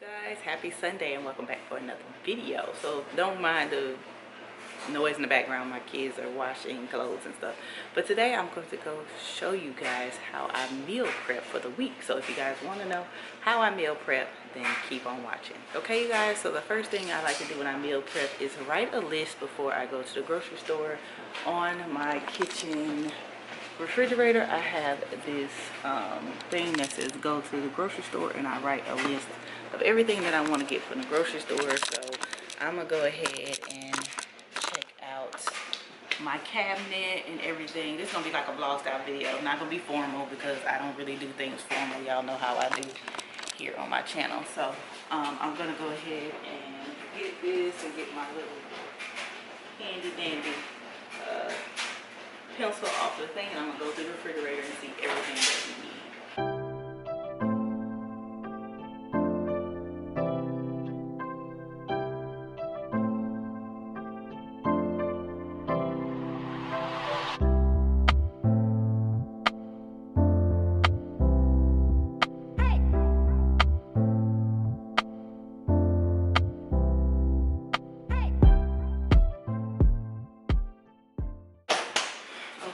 Guys, happy Sunday and welcome back for another video. So don't mind the noise in the background. My kids are washing clothes and stuff, but today I'm going to go show you guys how I meal prep for the week. So if you guys want to know how I meal prep, then keep on watching. Okay, you guys, so the first thing I like to do when I meal prep is write a list before I go to the grocery store. On my kitchen refrigerator, I have this thing that says go to the grocery store, and I write a list of everything that I want to get from the grocery store. So I'm gonna go ahead and check out my cabinet and everything. This is gonna be like a vlog style video, not gonna be formal because I don't really do things formal. Y'all know how I do here on my channel. So I'm gonna go ahead and get this and get my little handy dandy pencil off the thing, and I'm gonna go through the refrigerator and see everything that we need.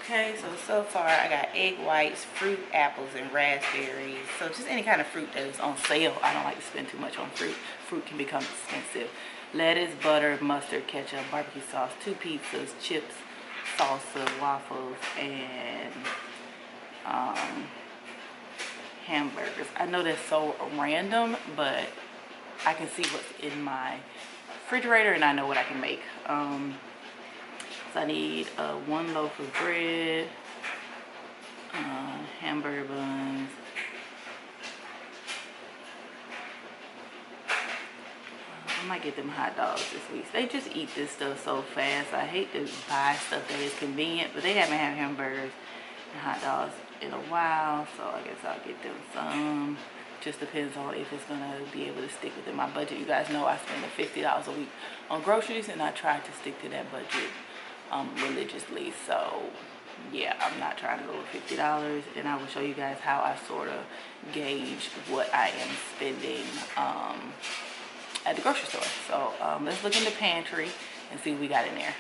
Okay, so far I got egg whites, fruit, apples, and raspberries. So just any kind of fruit that is on sale. I don't like to spend too much on fruit. Fruit can become expensive. Lettuce, butter, mustard, ketchup, barbecue sauce, 2 pizzas, chips, salsa, waffles, and hamburgers. I know that's so random, but I can see what's in my refrigerator and I know what I can make. So I need 1 loaf of bread, hamburger buns, I might get them hot dogs this week. They just eat this stuff so fast. I hate to buy stuff that is convenient, but they haven't had hamburgers and hot dogs in a while, so I guess I'll get them some. Just depends on if it's gonna be able to stick within my budget. You guys know I spend $50 a week on groceries, and I try to stick to that budget religiously. So yeah, I'm not trying to go with $50, and I will show you guys how I sort of gauge what I am spending at the grocery store. So let's look in the pantry and see what we got in there.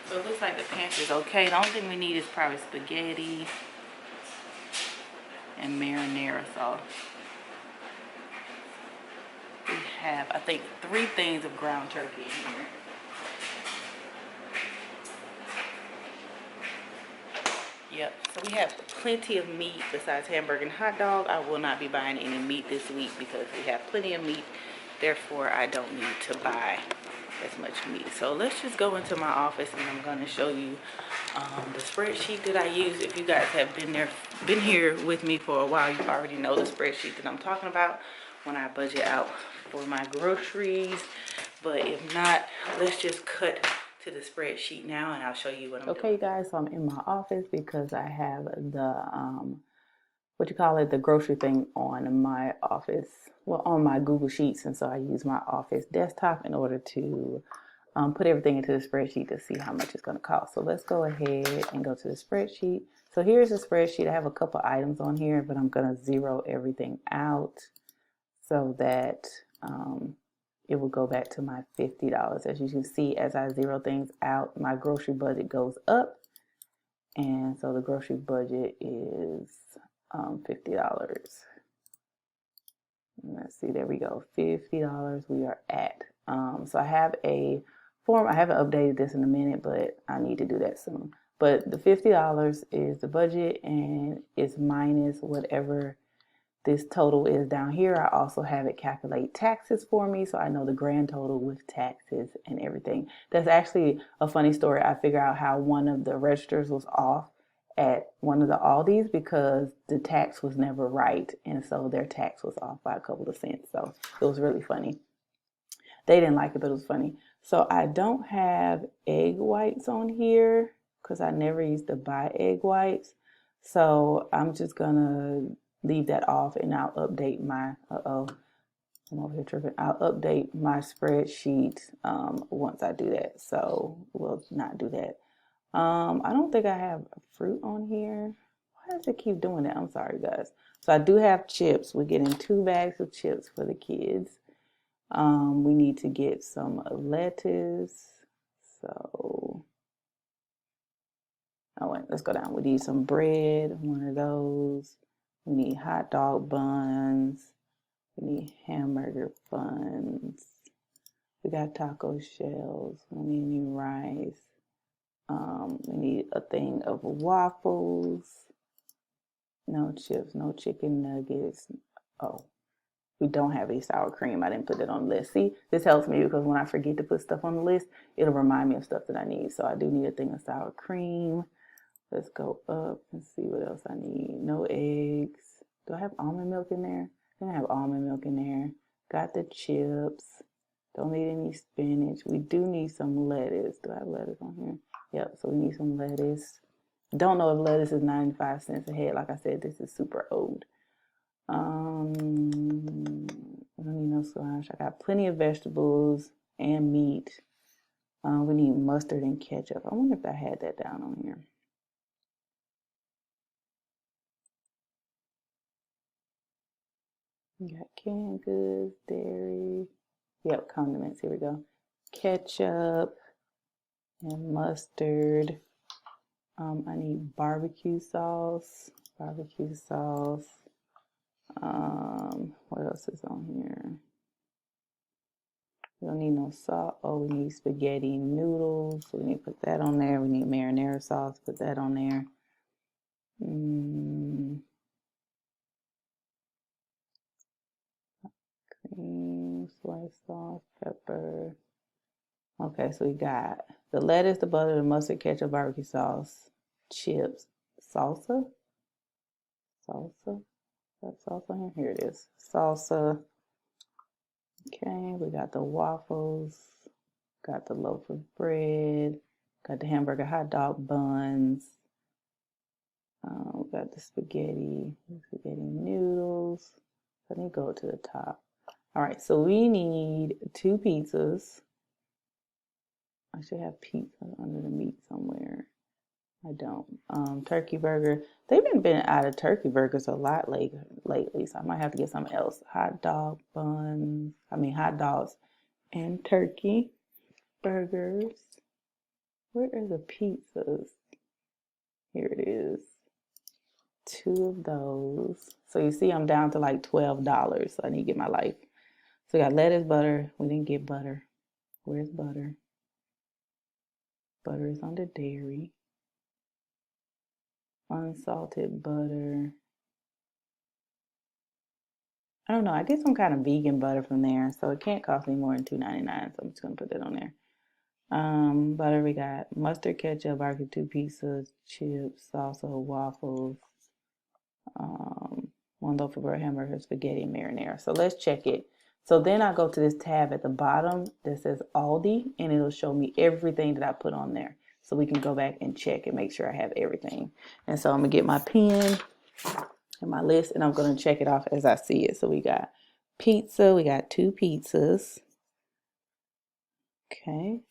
So it looks like the pantry's okay. The only thing we need is probably spaghetti and marinara sauce. We have, I think, 3 things of ground turkey in here. Yep, so we have plenty of meat besides hamburger and hot dog. I will not be buying any meat this week because we have plenty of meat. Therefore, I don't need to buy as much meat. So let's just go into my office, and I'm going to show you the spreadsheet that I use. If you guys have been here with me for a while, you already know the spreadsheet that I'm talking about when I budget out for my groceries. But if not, let's just cut to the spreadsheet now, and I'll show you what I'm doing. Okay, guys, so I'm in my office because I have the the grocery thing on my office, well, on my Google Sheets, and so I use my office desktop in order to put everything into the spreadsheet to see how much it's going to cost. So let's go ahead and go to the spreadsheet. So here's the spreadsheet. I have a couple items on here, but I'm going to zero everything out so that it will go back to my $50. As you can see, as I zero things out, my grocery budget goes up. And so the grocery budget is $50. Let's see, there we go, $50 we are at. So I have a form. I haven't updated this in a minute, but I need to do that soon. But the $50 is the budget, and it's minus whatever this total is down here. I also have it calculate taxes for me, so I know the grand total with taxes and everything. That's actually a funny story. I figured out how one of the registers was off at one of the Aldis because the tax was never right, and so their tax was off by a couple of cents. So it was really funny. They didn't like it, but it was funny. So I don't have egg whites on here because I never used to buy egg whites. So I'm just gonna leave that off, and I'll update my I'm over here tripping. I'll update my spreadsheet once I do that. So we'll not do that. I don't think I have fruit on here. Why does it keep doing that? I'm sorry, guys. So I do have chips. We're getting 2 bags of chips for the kids. We need to get some lettuce. So, oh wait, let's go down. We need some bread, one of those. We need hot dog buns. We need hamburger buns. We got taco shells. We need new rice. We need a thing of waffles. No chips, no chicken nuggets. Oh, we don't have any sour cream. I didn't put it on the list. See, this helps me because when I forget to put stuff on the list, it'll remind me of stuff that I need. So I do need a thing of sour cream. Let's go up and see what else I need. No eggs. Do I have almond milk in there? I think I have almond milk in there. Got the chips. Don't need any spinach. We do need some lettuce. Do I have lettuce on here? Yep, so we need some lettuce. Don't know if lettuce is 95 cents a head. Like I said, this is super old. I don't need no squash. I got plenty of vegetables and meat. We need mustard and ketchup. I wonder if I had that down on here. We got canned goods, dairy. Yep, condiments. Here we go. Ketchup and mustard. I need barbecue sauce. Barbecue sauce. What else is on here? We don't need no salt. Oh, we need spaghetti noodles. So we need to put that on there. We need marinara sauce. Put that on there. Cream, soy sauce, pepper. Okay, so we got the lettuce, the butter, the mustard, ketchup, barbecue sauce, chips, salsa. Salsa. That salsa here? Here it is. Salsa. Okay, we got the waffles, got the loaf of bread, got the hamburger hot dog buns, we got the spaghetti noodles. Let me go to the top. All right, so we need 2 pizzas. I should have pizza under the meat somewhere. I don't. Turkey burger. They've been out of turkey burgers a lot lately, so I might have to get something else. Hot dog buns. Hot dogs and turkey burgers. Where are the pizzas? Here it is. 2 of those. So you see I'm down to like $12. So I need to get my life. So we got lettuce, butter. We didn't get butter. Where's butter? Butter is under dairy. Unsalted butter. I don't know. I get some kind of vegan butter from there, so it can't cost me more than $2.99. So I'm just gonna put that on there. Butter. We got mustard, ketchup, barbecue, 2 pizzas, chips, salsa, waffles, 1 loaf of bread, hamburger, spaghetti, marinara. So let's check it. So then I go to this tab at the bottom that says Aldi, and it'll show me everything that I put on there. So we can go back and check and make sure I have everything. And so I'm gonna get my pen and my list, and I'm gonna check it off as I see it. So we got pizza, we got 2 pizzas. Okay.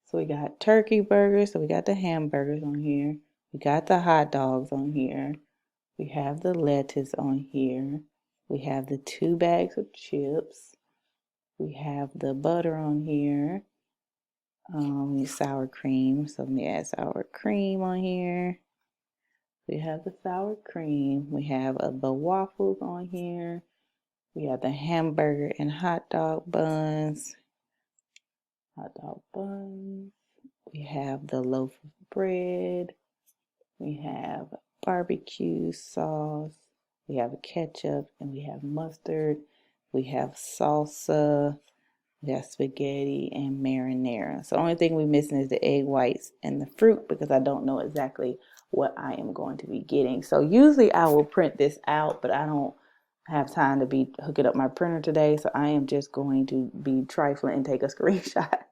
So we got turkey burgers, so we got the hamburgers on here. We got the hot dogs on here. We have the lettuce on here. We have the 2 bags of chips. We have the butter on here. We need sour cream, so let me add sour cream on here. We have the sour cream. We have the waffles on here. We have the hamburger and hot dog buns. Hot dog buns. We have the loaf of bread. We have barbecue sauce. We have ketchup, and we have mustard. We have salsa. We have spaghetti and marinara. So the only thing we're missing is the egg whites and the fruit because I don't know exactly what I am going to be getting. So usually I will print this out, but I don't have time to be hooking up my printer today. So I am just going to be trifling and take a screenshot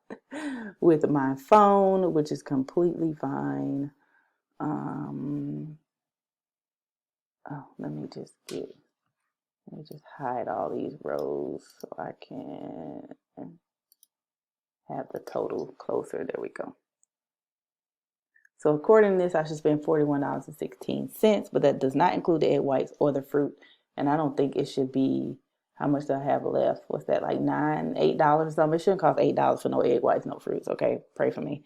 with my phone, which is completely fine. Oh, let me just get Let me just hide all these rows so I can have the total closer. There we go. So according to this, I should spend $41.16, but that does not include the egg whites or the fruit. And I don't think it should be, how much do I have left? What's that, like $8 or something? It shouldn't cost $8 for no egg whites, no fruits. Okay, pray for me.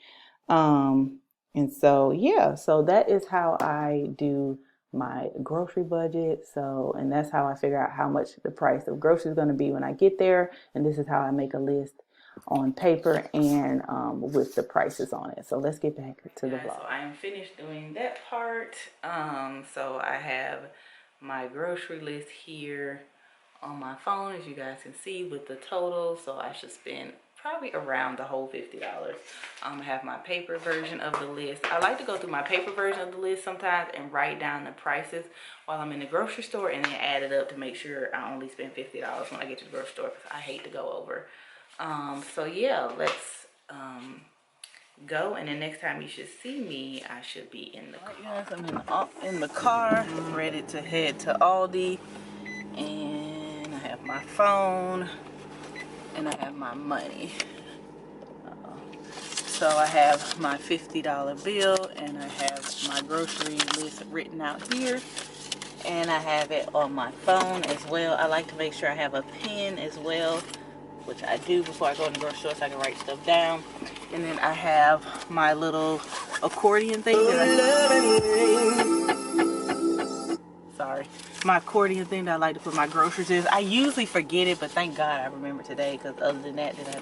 And so, yeah, so that is how I do my grocery budget. So, and that's how I figure out how much the price of groceries is going to be when I get there. And this is how I make a list on paper and with the prices on it. So let's get back to the vlog. So I am finished doing that part. So I have my grocery list here on my phone, as you guys can see, with the total. So I should spend probably around the whole $50. I have my paper version of the list. I like to go through my paper version of the list sometimes and write down the prices while I'm in the grocery store and then add it up to make sure I only spend $50 when I get to the grocery store, because I hate to go over. So yeah, let's go, and then next time you should see me, I should be in the car. Yes, I'm in the car, ready to head to Aldi, and I have my phone, and I have my money. So I have my $50 bill, and I have my grocery list written out here, and I have it on my phone as well. I like to make sure I have a pen as well, which I do before I go in the grocery store so I can write stuff down. And then I have my little accordion thing my accordion thing that I like to put my groceries in. I usually forget it, but thank God I remember today, because other than that, then I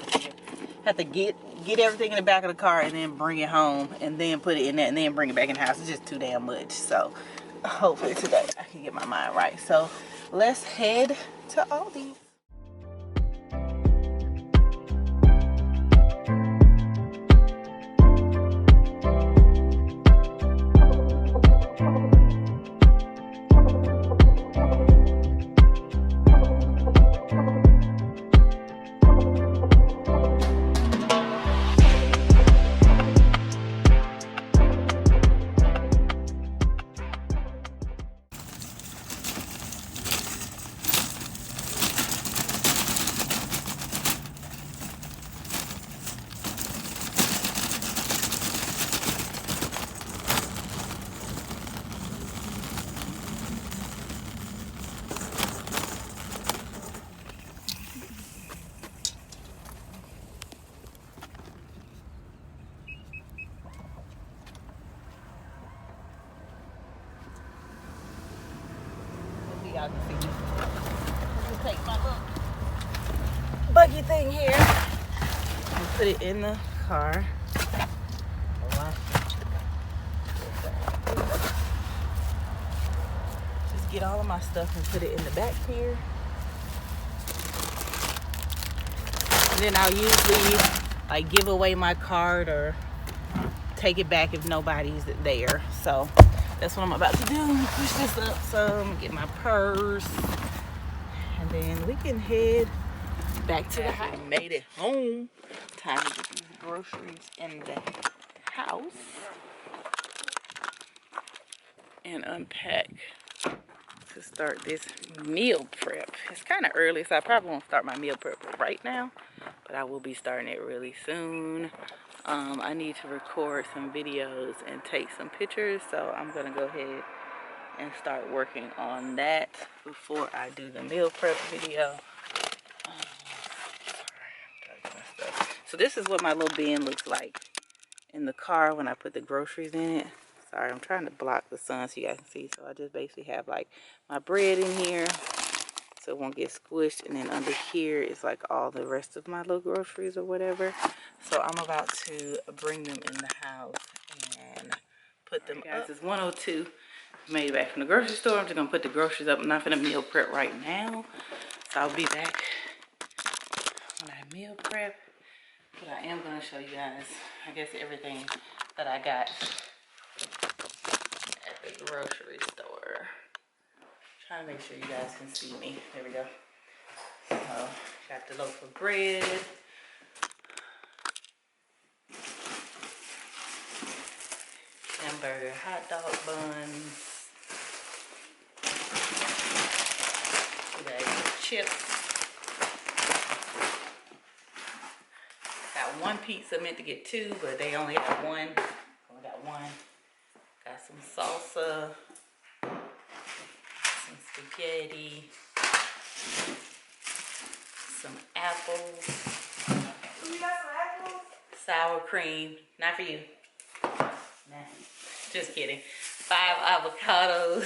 have to get everything in the back of the car and then bring it home and then put it in there and then bring it back in the house. It's just too damn much. So hopefully today I can get my mind right. So let's head to Aldi. Y'all can see. Just take my little buggy thing here and put it in the car. Just get all of my stuff and put it in the back here. And then I'll usually like give away my card or take it back if nobody's there. So that's what I'm about to do. Push this up some, get my purse, and then we can head back to the house. We made it home. Time to get these groceries in the house and unpack to start this meal prep. It's kind of early, so I probably won't start my meal prep right now, but I will be starting it really soon. I need to record some videos and take some pictures, so I'm gonna go ahead and start working on that before I do the meal prep video. So this is what my little bin looks like in the car when I put the groceries in it. Sorry, I'm trying to block the sun so you guys can see. So I just basically have like my bread in here so it won't get squished, and then under here is like all the rest of my little groceries or whatever. So I'm about to bring them in the house and put them up. It's 1:02. Made it back from the grocery store. I'm just gonna put the groceries up. I'm not gonna meal prep right now, so I'll be back when I meal prep. But I am gonna show you guys, I guess, everything that I got at the grocery store. Trying to make sure you guys can see me. There we go. So got the loaf of bread. Hamburger hot dog buns. chips. Got one pizza, meant to get two, but they only have one. I got one. Got some salsa, some spaghetti, some apples. You got some apples? Sour cream. Not for you. Nah, just kidding. 5 avocados.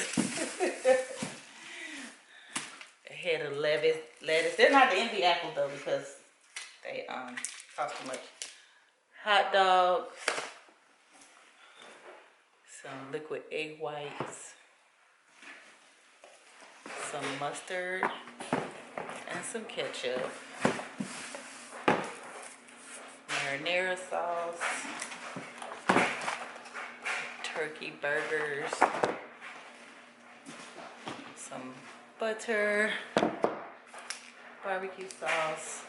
A head of lettuce. They're not the envy apples though because they cost too much. Hot dogs. Some liquid egg whites. Some mustard. And some ketchup. Marinara sauce. Turkey burgers. Some butter. Barbecue sauce.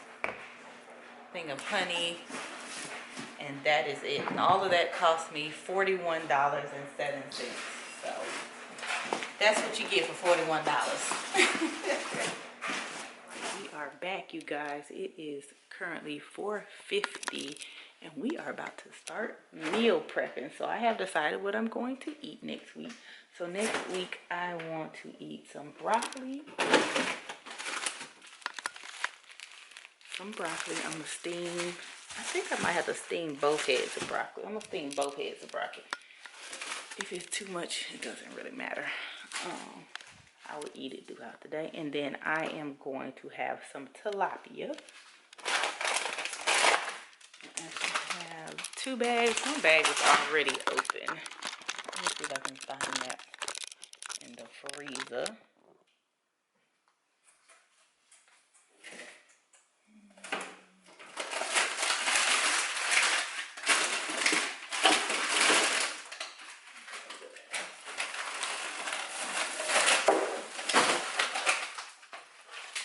Thing of honey. And that is it. And all of that cost me $41.07. So that's what you get for $41. We are back, you guys. It is currently 4:50 and we are about to start meal prepping. So I have decided what I'm going to eat next week. So next week I want to eat some broccoli. I'm gonna steam. I think I might have to steam both heads of broccoli. I'm gonna steam both heads of broccoli. If it's too much, it doesn't really matter. I will eat it throughout the day. And then I am going to have some tilapia. I have 2 bags. One bag is already open. Let me see if I can find that in the freezer.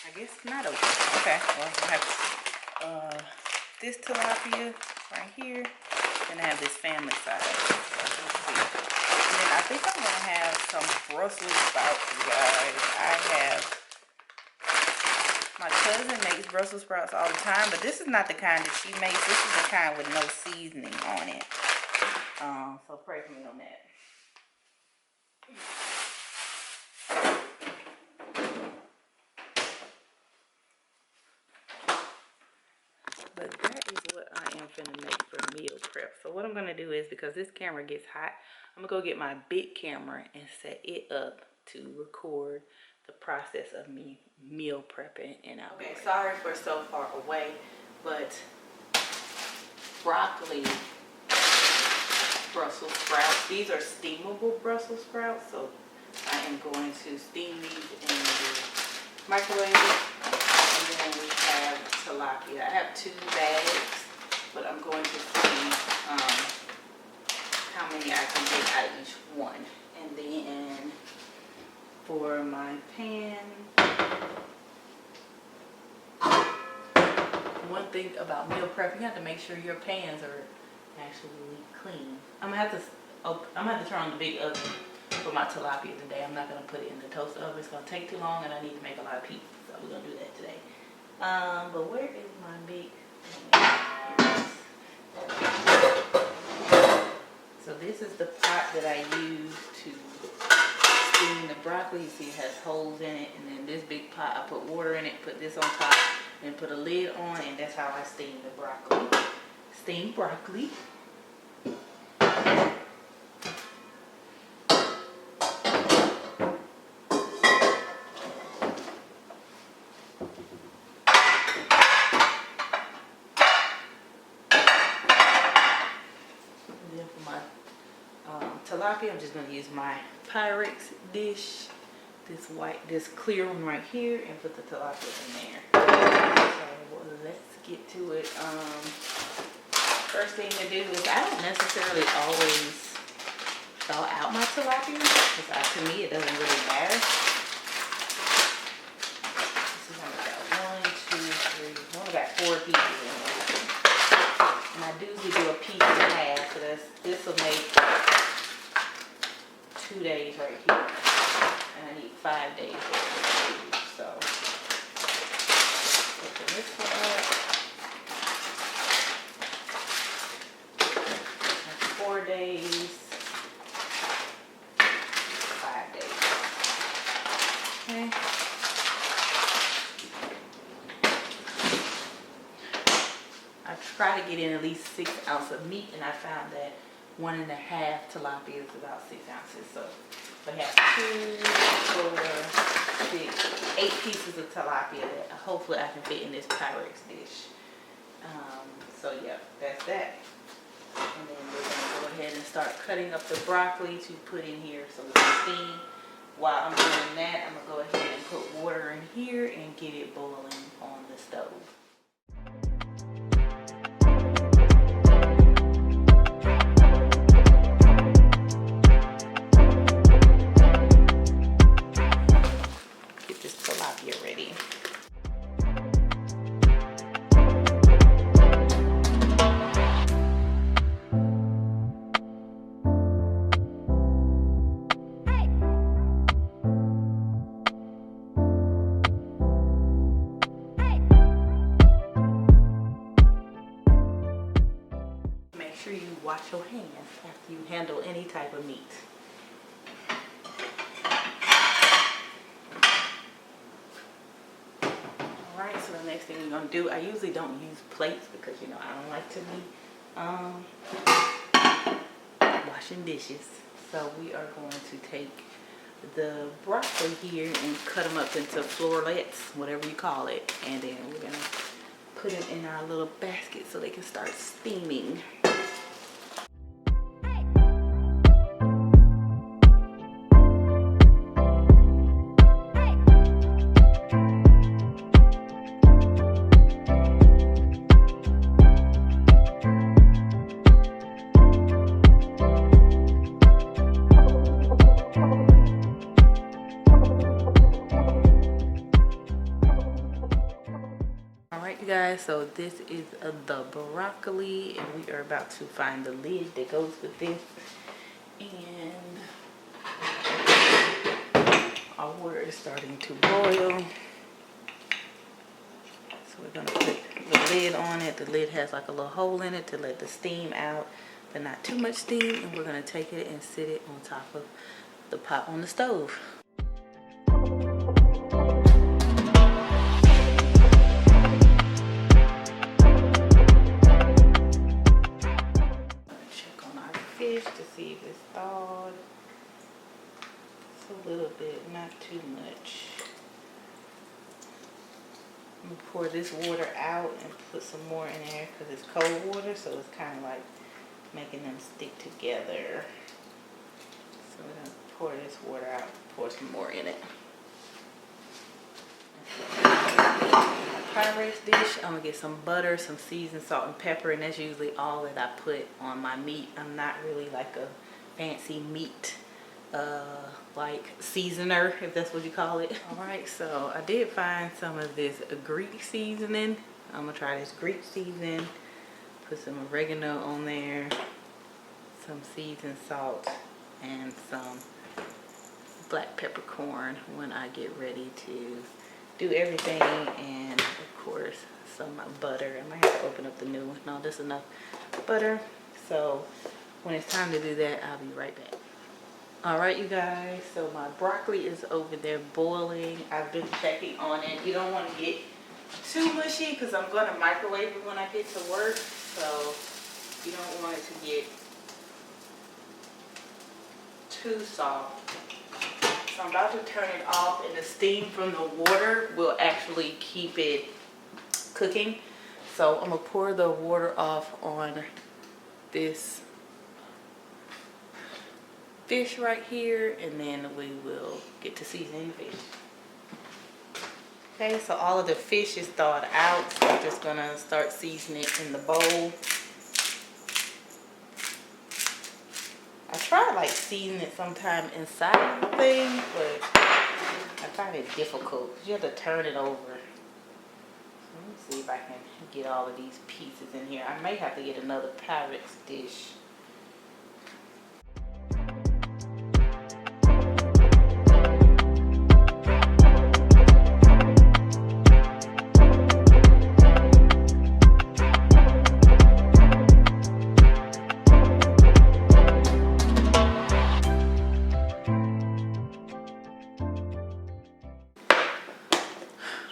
I guess it's not open. Okay, well, I have this tilapia right here, and I have this family size. And then I think I'm gonna have some Brussels sprouts, you guys. My cousin makes Brussels sprouts all the time, but this is not the kind that she makes. This is the kind with no seasoning on it. So pray for me on that. But that is what I am finna make for meal prep. So what I'm gonna do is, because this camera gets hot, I'm gonna go get my big camera and set it up to record the process of me meal prepping. And okay, sorry for so far away, but broccoli, Brussels sprouts. These are steamable Brussels sprouts, so I am going to steam these in the microwave. And then we have tilapia. I have 2 bags, but I'm going to see how many I can get out of each one. And then for my pan, one thing about meal prep, you have to make sure your pans are actually clean. I'm gonna have to turn on the big oven for my tilapia today. I'm not gonna put it in the toaster oven. It's gonna take too long, and I need to make a lot of pizza, so we're gonna do that today. But where is my big? So this is the pot that I use to steam the broccoli. You see it has holes in it, and then this big pot, I put water in it, put this on top, and put a lid on, and that's how I steam the broccoli. Steamed broccoli. Tilapia, I'm just going to use my Pyrex dish, this clear one right here, and put the tilapia in there. So let's get to it. First thing to do is, I don't necessarily always thaw out my tilapia, because to me it doesn't really matter. This is only got 4 pieces in here. And I usually do a piece and a half, so this will make 2 days right here, and I need 5 days for it. So try to get in at least 6 ounces of meat, and I found that 1.5 tilapia is about 6 ounces. So I have 2, 4, 6, 8 pieces of tilapia that hopefully I can fit in this Pyrex dish. So yeah, that's that. And then we're gonna go ahead and start cutting up the broccoli to put in here so we can steam. While I'm doing that, I'm gonna go ahead and put water in here and get it boiling on the stove. Get this tilapia ready. Make sure you wash your hands after you handle any type of meat. Alright, so the next thing we're going to do, I usually don't use plates because, you know, I don't like to be washing dishes. So we are going to take the broccoli here and cut them up into florets, whatever you call it. And then we're going to put them in our little basket so they can start steaming. Guys, so this is the broccoli, and we are about to find the lid that goes with this, and our water is starting to boil, so we're going to put the lid on it. The lid has like a little hole in it to let the steam out, but not too much steam, and we're going to take it and sit it on top of the pot on the stove. To see if it's thawed. It's a little bit, not too much. I'm gonna pour this water out and put some more in there because it's cold water, so it's kind of like making them stick together. So we're gonna pour this water out, pour some more in it. Pyrex dish, I'm gonna get some butter, some seasoned salt and pepper, and that's usually all that I put on my meat. I'm not really like a fancy meat like seasoner, if that's what you call it. Alright, so I did find some of this Greek seasoning. I'm gonna try this Greek seasoning, put some oregano on there, some seasoned salt, and some black peppercorn when I get ready to do everything, and of course some butter. I might have to open up the new one. No, this is enough butter. So when it's time to do that, I'll be right back. Alright, you guys, so my broccoli is over there boiling. I've been checking on it. You don't want to get too mushy because I'm going to microwave it when I get to work, so you don't want it to get too soft. So I'm about to turn it off, and the steam from the water will actually keep it cooking. So I'm gonna pour the water off on this fish right here, and then we will get to seasoning the fish. Okay, so all of the fish is thawed out, so I'm just gonna start seasoning it in the bowl. I tried like seasoning it sometime inside of the thing, but I find it difficult because you have to turn it over. So let me see if I can get all of these pieces in here. I may have to get another Pyrex dish.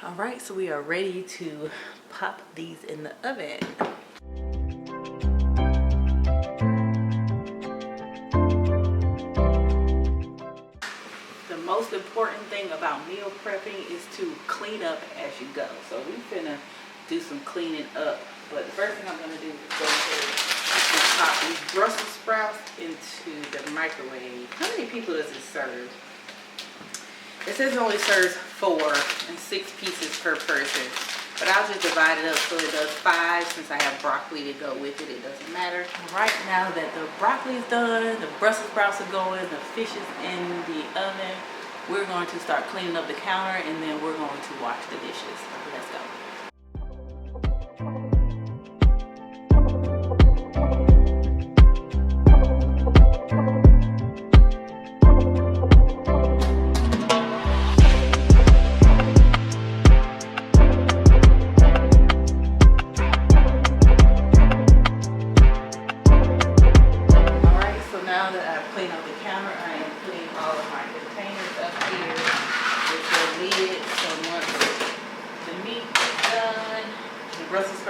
Alright, so we are ready to pop these in the oven. most important thing about meal prepping is to clean up as you go. So we finna do some cleaning up. But the first thing I'm gonna do is go ahead and pop these Brussels sprouts into the microwave. How many people does it serve? It says it only serves 4 and 6 pieces per person. But I'll just divide it up so it does 5 since I have broccoli to go with it. It doesn't matter. Right now that the broccoli is done, the Brussels sprouts are going, the fish is in the oven, we're going to start cleaning up the counter and then we're going to wash the dishes. Let's go.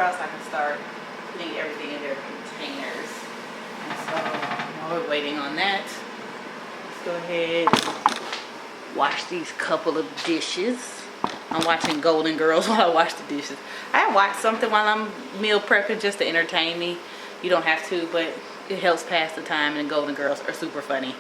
I can start putting everything in their containers. And so while we're waiting on that, let's go ahead and wash these couple of dishes. I'm watching Golden Girls while I wash the dishes. I watch something while I'm meal prepping just to entertain me. You don't have to, but it helps pass the time, and Golden Girls are super funny.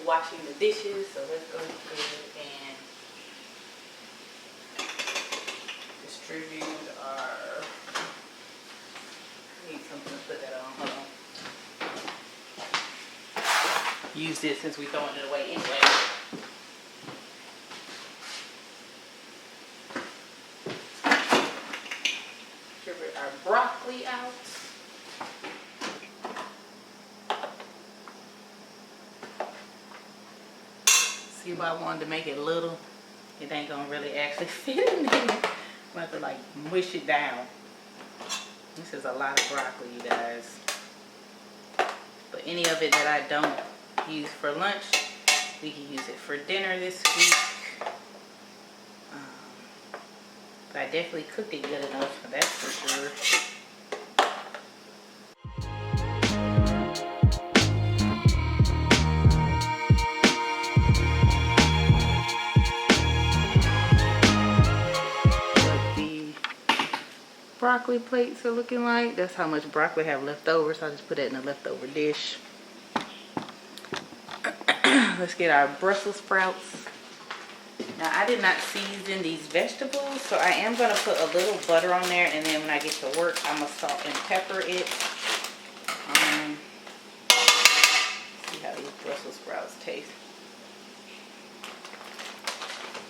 Washing the dishes, so let's go ahead and distribute our. I need something to put that on. Hold on. Use this since we're throwing it away anyway. Distribute our broccoli out. See why I wanted to make it little? It ain't gonna really actually fit in there. I'm gonna have to like mush it down. This is a lot of broccoli, you guys. But any of it that I don't use for lunch, we can use it for dinner this week. But I definitely cooked it good enough, that's for sure. Broccoli plates are looking like. That's how much broccoli I have left over, so I'll just put it in a leftover dish. Let's get our Brussels sprouts. Now I did not season these vegetables, so I am going to put a little butter on there, and then when I get to work I'm going to salt and pepper it. See how these Brussels sprouts taste.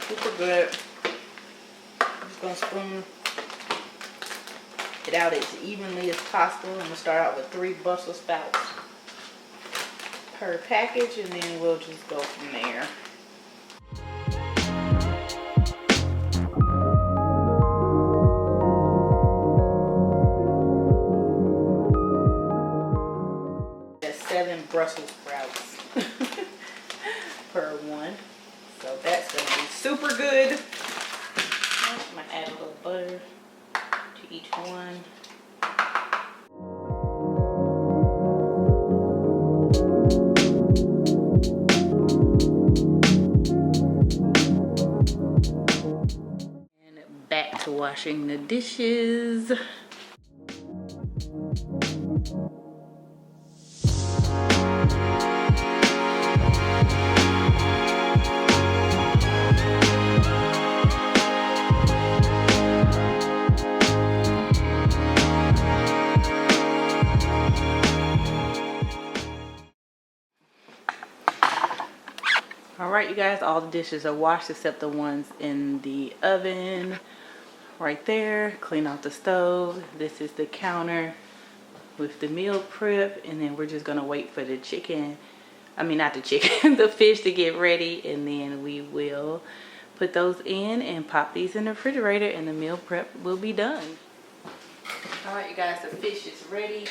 Super good. I'm just going to spoon it out as evenly as possible. I'm going to start out with 3 Brussels sprouts per package, and then we'll just go from there. That's 7 Brussels sprouts per one, so that's going to be super good. I'm going to add a little butter to each one. And back to washing the dishes. guys, all the dishes are washed except the ones in the oven right there. Clean off the stove. This is the counter with the meal prep, and then we're just gonna wait for the chicken, I mean not the chicken, the fish to get ready, and then we will put those in and pop these in the refrigerator, and the meal prep will be done. All right, you guys, the fish is ready.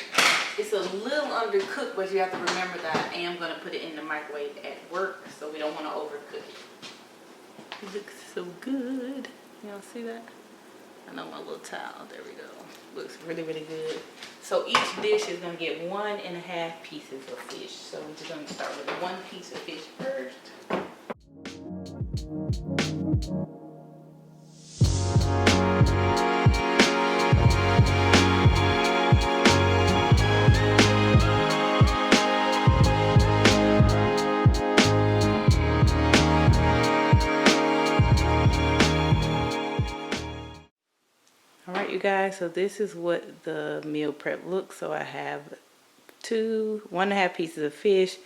It's a little undercooked, but you have to remember that I am gonna put it in the microwave at work, so we don't want to overcook it. It looks so good. Y'all see that? I know my little towel. There we go. Looks really, really good. So each dish is gonna get 1.5 pieces of fish. So we're just gonna start with 1 piece of fish first. Alright, you guys, so this is what the meal prep looks. So I have 1.5 pieces of fish,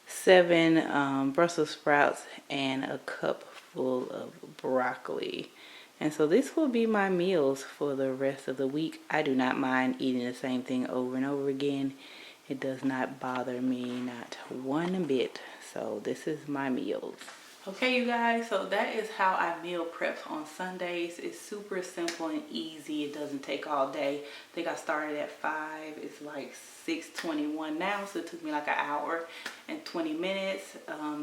7 Brussels sprouts, and a cup full of broccoli. And so this will be my meals for the rest of the week. I do not mind eating the same thing over and over again. It does not bother me, not one bit. So this is my meals. Okay, you guys, so that is how I meal prep on Sundays. It's super simple and easy. It doesn't take all day. I think I started at 5. It's like 6:21 now, so it took me like an hour and 20 minutes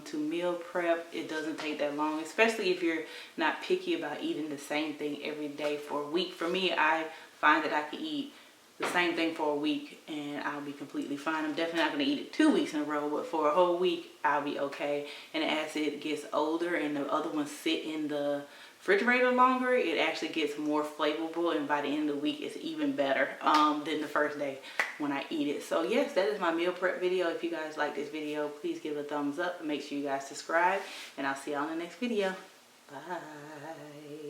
to meal prep. It doesn't take that long, especially if you're not picky about eating the same thing every day for a week. For me, I find that I can eat the same thing for a week and I'll be completely fine. I'm definitely not going to eat it 2 weeks in a row, but for a whole week I'll be okay. And as it gets older and the other ones sit in the refrigerator longer, it actually gets more flavorful, and by the end of the week it's even better than the first day when I eat it. So yes, that is my meal prep video. If you guys like this video, please give it a thumbs up and make sure you guys subscribe, and I'll see y'all in the next video. Bye.